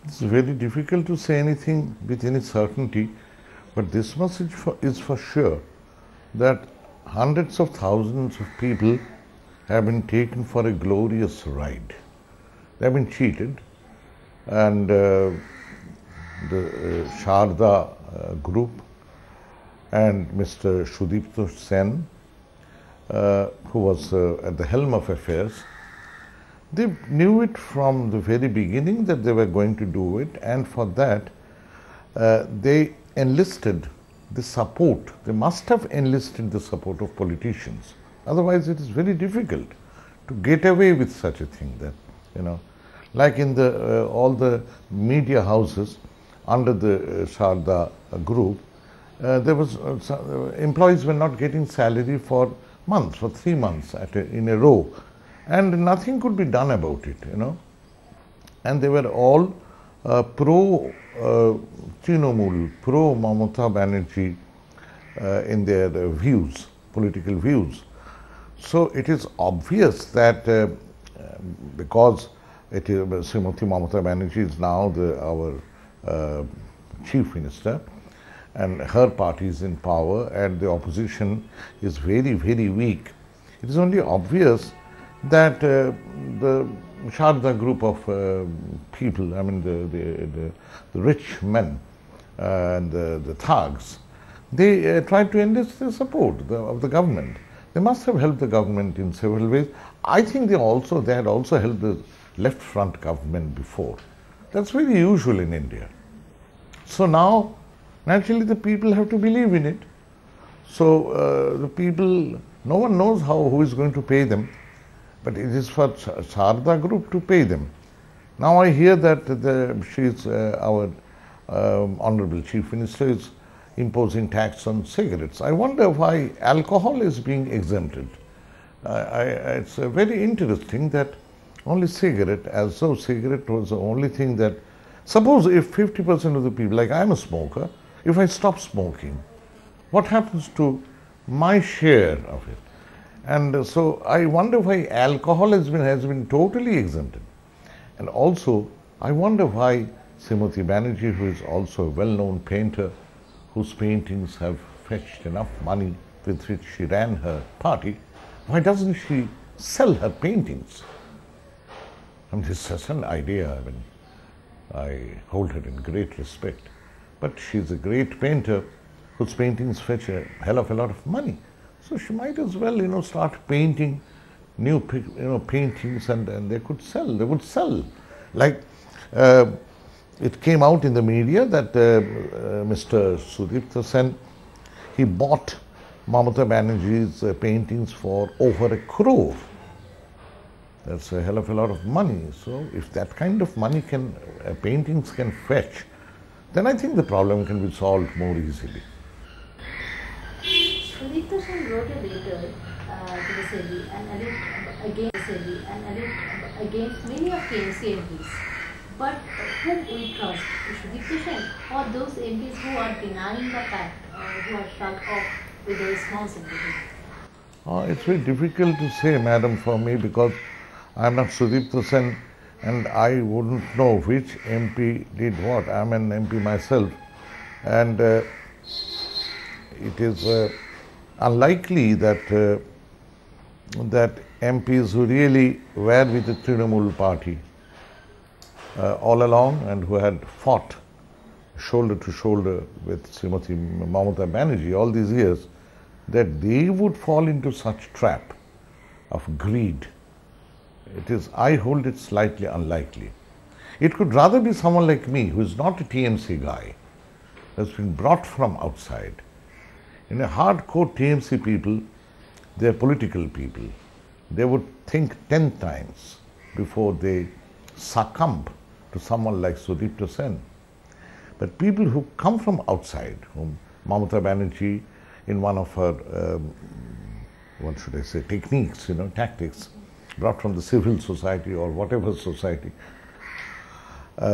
It's very difficult to say anything with any certainty, but this much is for sure that hundreds of thousands of people have been taken for a glorious ride. They have been cheated, and the Sharda group and Mr. Sudipto Sen, who was at the helm of affairs, they knew it from the very beginning that they were going to do it, and for that they enlisted the support. They must have enlisted the support of politicians. Otherwise, it is very difficult to get away with such a thing. That, you know, like in the all the media houses under the Sharda group, there was employees were not getting salary for months, for 3 months in a row, and nothing could be done about it, you know. And they were all pro Trinamool, pro Mamata Banerjee in their views, political views. So it is obvious that because it is Srimati Mamata Banerjee is now our chief minister, and her party is in power, and the opposition is very, very weak. It is only obvious that the Sharda group of people, I mean the rich men and the thugs, they tried to enlist the support of the government. They must have helped the government in several ways. I think they had also helped the left front government before. That's very usual in India. So now, naturally, the people have to believe in it. So the people, no one knows who is going to pay them, but it is for Sharda group to pay them. Now I hear that our Honorable Chief Minister is imposing tax on cigarettes. I wonder why alcohol is being exempted. It's very interesting that only cigarette, as though cigarette was the only thing that, suppose if 50% of the people, like I'm a smoker, if I stop smoking, what happens to my share of it? And so I wonder why alcohol has been totally exempted. And also, I wonder why Srimati Banerjee, who is also a well-known painter, whose paintings have fetched enough money with which she ran her party, why doesn't she sell her paintings? I mean, this is such an idea. I mean, I hold her in great respect. But she's a great painter whose paintings fetch a hell of a lot of money. So she might as well, you know, start painting new, paintings, and they could sell. They would sell. Like it came out in the media that Mr. Sudipto Sen, he bought Mamata Banerjee's paintings for over 1 crore. That's a hell of a lot of money. So if that kind of money paintings can fetch, then I think the problem can be solved more easily. Sudipto Sen wrote a letter to the SEBI and against many of KMC MPs. But whom we trust, Sudipto Sen or those MPs who are denying the fact, who are shut off with the responsibility? It's very difficult to say, madam, for me, because I am not Sudipto Sen and I wouldn't know which MP did what. I am an MP myself, and it is unlikely that that MPs who really were with the Trinamool party all along and who had fought shoulder to shoulder with Srimati Mamata Banerjee all these years, that they would fall into such trap of greed. I hold it slightly unlikely. It could rather be someone like me, who is not a TMC guy, has been brought from outside. In a hardcore TMC people, they are political people. They would think 10 times before they succumb to someone like Sudipto Sen. But people who come from outside, whom Mamata Banerjee, in one of her, what should I say, techniques, tactics, brought from the civil society or whatever society,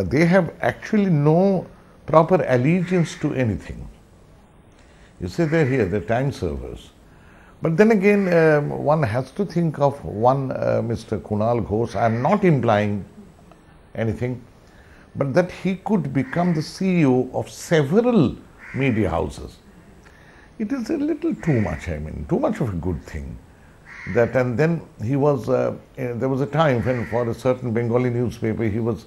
they have actually no proper allegiance to anything. You say they're here, they're time servers. But then again, one has to think of one Mr. Kunal Ghosh. I'm not implying anything, but that he could become the CEO of several media houses. It is a little too much, I mean, too much of a good thing. That, and then he was, there was a time when for a certain Bengali newspaper he was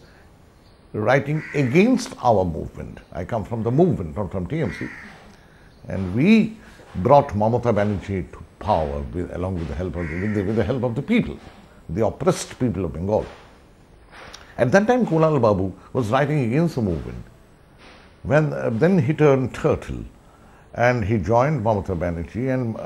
writing against our movement. I come from the movement, not from TMC. And we brought Mamata Banerjee to power along with the help of the people, the oppressed people of Bengal. At that time, Kunal Babu was writing against the movement. When then he turned turtle, and he joined Mamata Banerjee, and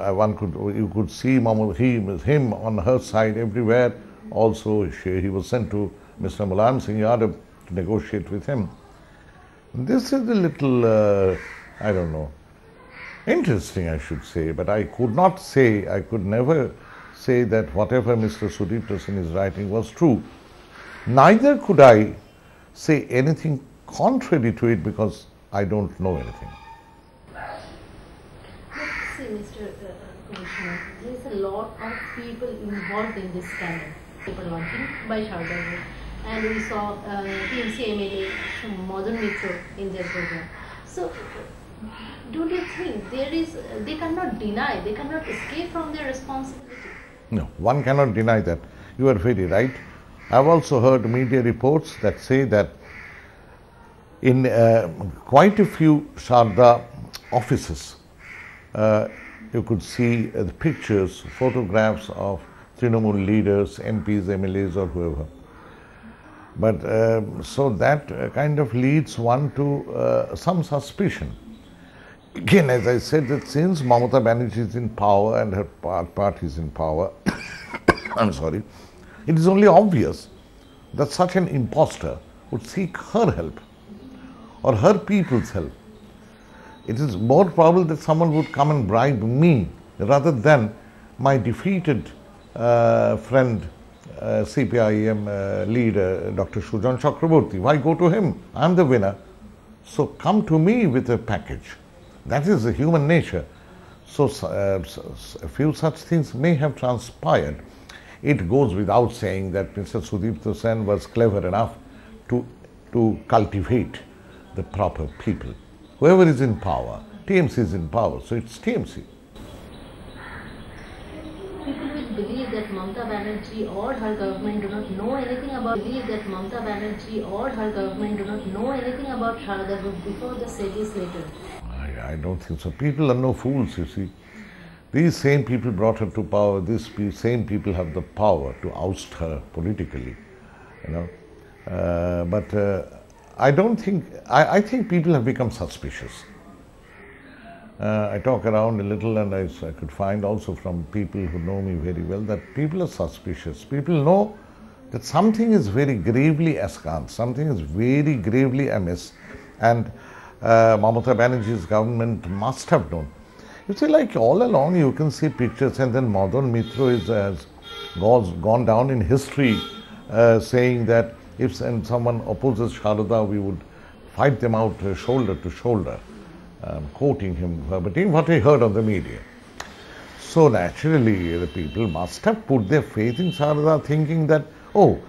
you could see him on her side everywhere. Also, he was sent to Mr. Mulayam Singh Yadav to negotiate with him. This is a little, I don't know, interesting, I should say, but I could never say that whatever Mr. Sudipta Sen is writing was true. Neither could I say anything contrary to it because I don't know anything. See, Mr. Commissioner, there is a lot of people involved in this scandal. People working by Sharda, and we saw TMC MLA Madan Mitra in their program. So, don't you think they cannot deny, they cannot escape from their responsibility? No, one cannot deny that. You are very right. I have also heard media reports that say that in quite a few Sharda offices, you could see the pictures, photographs of Trinamool leaders, MPs, MLAs or whoever. But so that kind of leads one to some suspicion. Again, as I said, that since Mamata Banerjee is in power and her party is in power, I'm sorry, it is only obvious that such an impostor would seek her help or her people's help. It is more probable that someone would come and bribe me rather than my defeated friend, CPIM leader, Dr. Sujan Chakraborty. Why go to him? I am the winner. So come to me with a package. That is the human nature. So a few such things may have transpired. It goes without saying that Mr. Sudipta Sen was clever enough to cultivate the proper people. Whoever is in power, TMC is in power, so it's TMC. People will believe that Mamata Banerjee or her government do not know anything about Sharda Group before the SEBI later. I don't think so. People are no fools, you see. These same people brought her to power. These same people have the power to oust her politically, you know. But I don't think, I think people have become suspicious. I talk around a little and I could find also from people who know me very well that people are suspicious. People know that something is very gravely askance, something is very gravely amiss, and Mamata Banerjee's government must have known. You see, like all along you can see pictures, and then Madan Mitra has gone down in history saying that if someone opposes Sharda, we would fight them out shoulder to shoulder, quoting him verbatim what I heard on the media. So naturally the people must have put their faith in Sharda, thinking that, oh,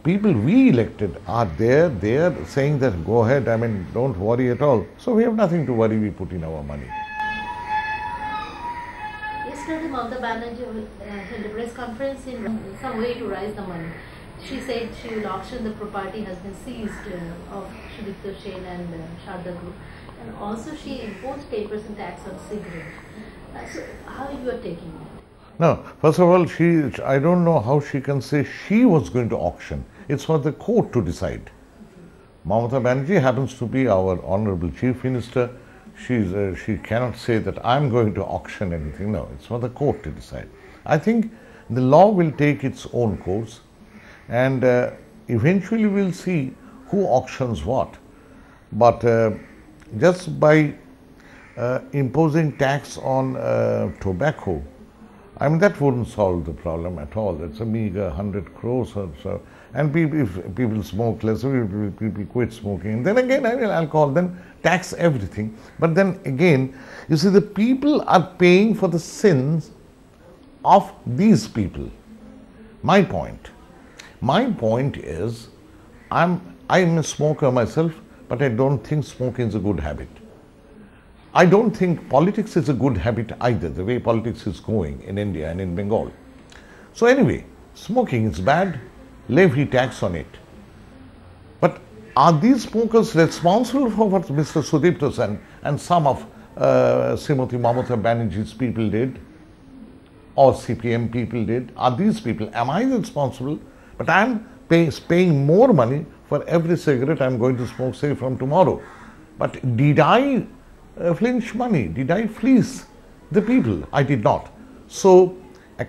people we elected are there, they are saying that go ahead, I mean, don't worry at all. So we have nothing to worry, we put in our money. Yesterday, Mamata Banerjee held a press conference in some way to raise the money. She said she will auction the property has been seized of Sudipta Sen and Sharda Group. And also she imposed 10% tax on cigarettes. So how you are taking it? No, first of all, I don't know how she can say she was going to auction. It's for the court to decide. Mamata Banerjee happens to be our Honorable Chief Minister. She cannot say that I'm going to auction anything. No, it's for the court to decide. I think the law will take its own course, and eventually we'll see who auctions what. But just by imposing tax on tobacco, I mean, that wouldn't solve the problem at all. It's a meager 100 crores or so. And if people smoke less, people quit smoking. And then again, I mean, alcohol, then tax everything. But then again, you see, the people are paying for the sins of these people. My point is, I'm a smoker myself, but I don't think smoking is a good habit. I don't think politics is a good habit either, the way politics is going in India and in Bengal. So anyway, smoking is bad, levy tax on it. But are these smokers responsible for what Mr. Sudipto Sen and some of Srimati Mamata Banerjee's people did, or CPM people did? Are these people, am I responsible? But I am paying more money for every cigarette I am going to smoke, say, from tomorrow. But did I flinch money? Did I fleece the people? I did not. So, I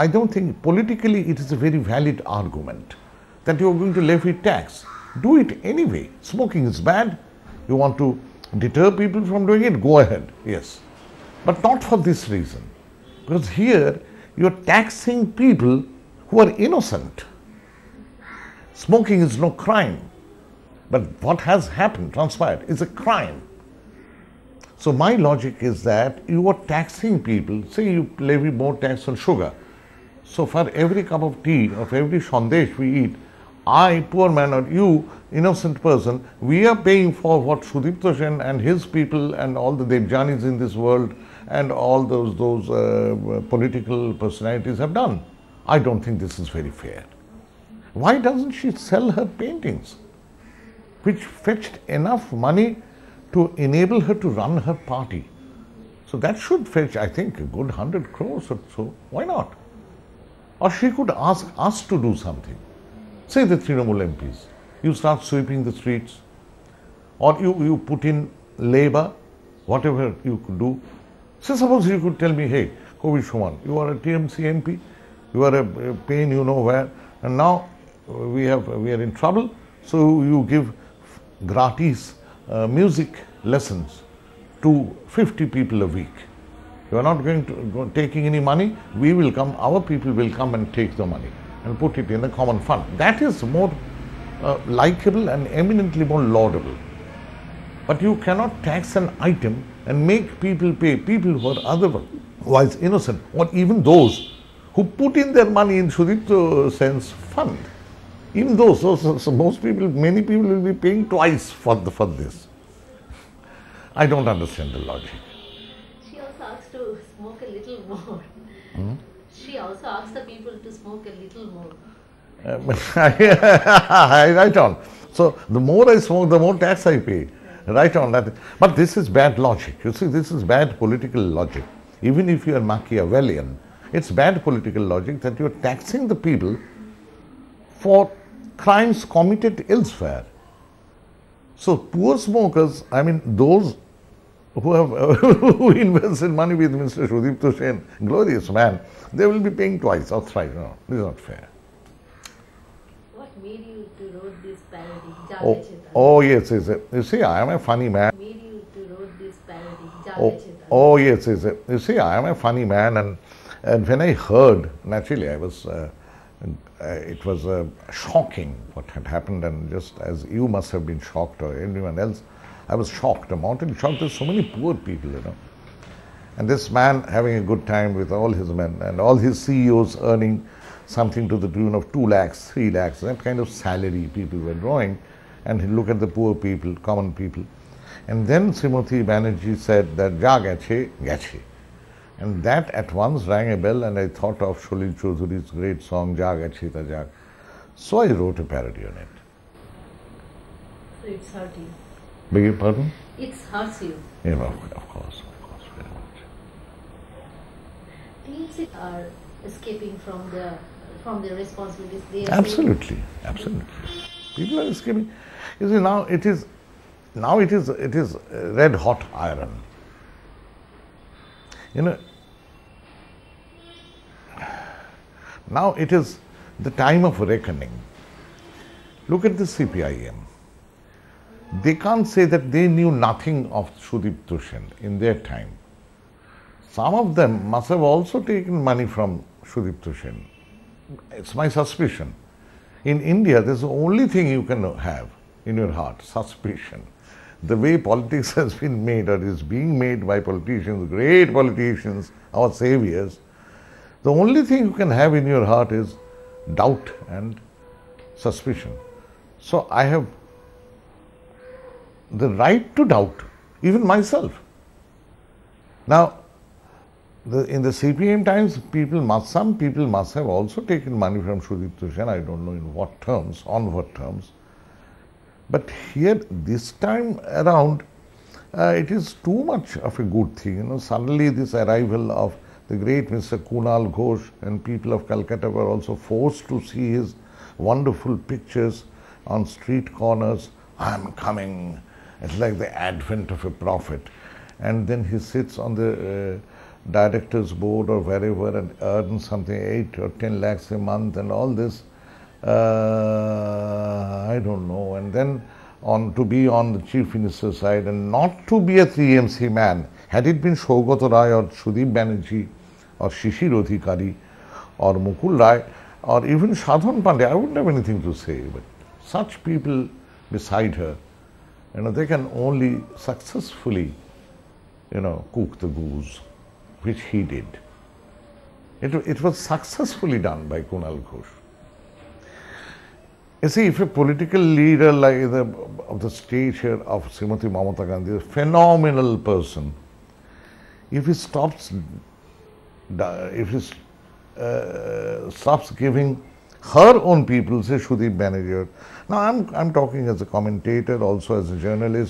don't think politically it is a very valid argument that you are going to levy tax. Do it anyway. Smoking is bad. You want to deter people from doing it? Go ahead, yes. But not for this reason. Because here you are taxing people who are innocent. Smoking is no crime. But what has happened, transpired, is a crime. So my logic is that you are taxing people. Say you levy more tax on sugar. So for every cup of tea or for every sandesh we eat, I, poor man, or you, innocent person, we are paying for what Sudipto Sen and his people and all the Devjanis in this world and all those political personalities have done. I don't think this is very fair. Why doesn't she sell her paintings, which fetched enough money to enable her to run her party? So that should fetch, I think, a good 100 crores or so. Why not? Or she could ask us to do something. Say the Trinamool MPs, you start sweeping the streets, or you put in labor, whatever you could do. So suppose you could tell me, hey, KABIR SUMAN, you are a TMC MP, you are a pain you know where, and now we are in trouble, so you give gratis music lessons to 50 people a week. You are not going to taking any money, we will come, our people will come and take the money and put it in the common fund. That is more likable and eminently more laudable. But you cannot tax an item and make people pay, people who are otherwise innocent, or even those who put in their money in Sudipto Sen's fund. Even those, so most people, many people will be paying twice for this. I don't understand the logic. She also asked to smoke a little more. She also asked the people to smoke a little more. Right on. So the more I smoke, the more tax I pay. Right on that. But this is bad logic. You see, this is bad political logic. Even if you are Machiavellian, it's bad political logic that you are taxing the people for crimes committed elsewhere. So poor smokers, I mean those who have who invested money with Mr. Sudipto Sen, glorious man, they will be paying twice or thrice. No, this is not fair. What made you to write this parody? Oh yes, yes. You see, I am a funny man. What made you to write this parody? Oh yes, yes. You see, I am a funny man, and when I heard, naturally, I was. It was shocking what had happened, and just as you must have been shocked or anyone else, I was shocked, mortally shocked. There's so many poor people, you know. And this man having a good time with all his men and all his CEOs earning something to the tune of 2 lakhs, 3 lakhs, that kind of salary people were drawing. And look at the poor people, common people. And then Srimati Banerjee said that, Ja gache, gache. And that at once rang a bell, and I thought of Sholil Choudhury's great song, Ja gache ta ja. So I wrote a parody on it. So it's hurt you. Beg your pardon? It hurts you. Yeah, of course, very much. TMC are escaping from their responsibilities. They are Absolutely, absolutely. People are escaping. You see, now it is red hot iron. You know, now it is the time of reckoning. Look at the CPIM. They can't say that they knew nothing of Sudipto Sen in their time. Some of them must have also taken money from Sudipto Sen. It's my suspicion. In India, there's the only thing you can have in your heart, suspicion. The way politics has been made or is being made by politicians, great politicians, our saviors, the only thing you can have in your heart is doubt and suspicion. So I have the right to doubt, even myself. Now, in the CPM times, some people must have also taken money from Sudipto Sen. I don't know in what terms, on what terms. But here, this time around, it is too much of a good thing. You know, suddenly this arrival of the great Mr. Kunal Ghosh, and people of Calcutta were also forced to see his wonderful pictures on street corners. I'm coming. It's like the advent of a prophet. And then he sits on the director's board or wherever and earns something 8 or 10 lakhs a month and all this. I don't know. And then to be on the chief minister's side and not to be a 3MC man. Had it been Shogat Rai or Sudip Banerjee or Shishir Adhikari or Mukul Rai or even Sadhan Pandey, I wouldn't have anything to say. But such people beside her, you know, they can only successfully, you know, cook the goose, which he did. It was successfully done by Kunal Ghosh. You see, if a political leader like of the stature of Srimati Mamata Gandhi, a phenomenal person, if he stops giving her own people, say Sudip Banerjee. Now I'm talking as a commentator, also as a journalist,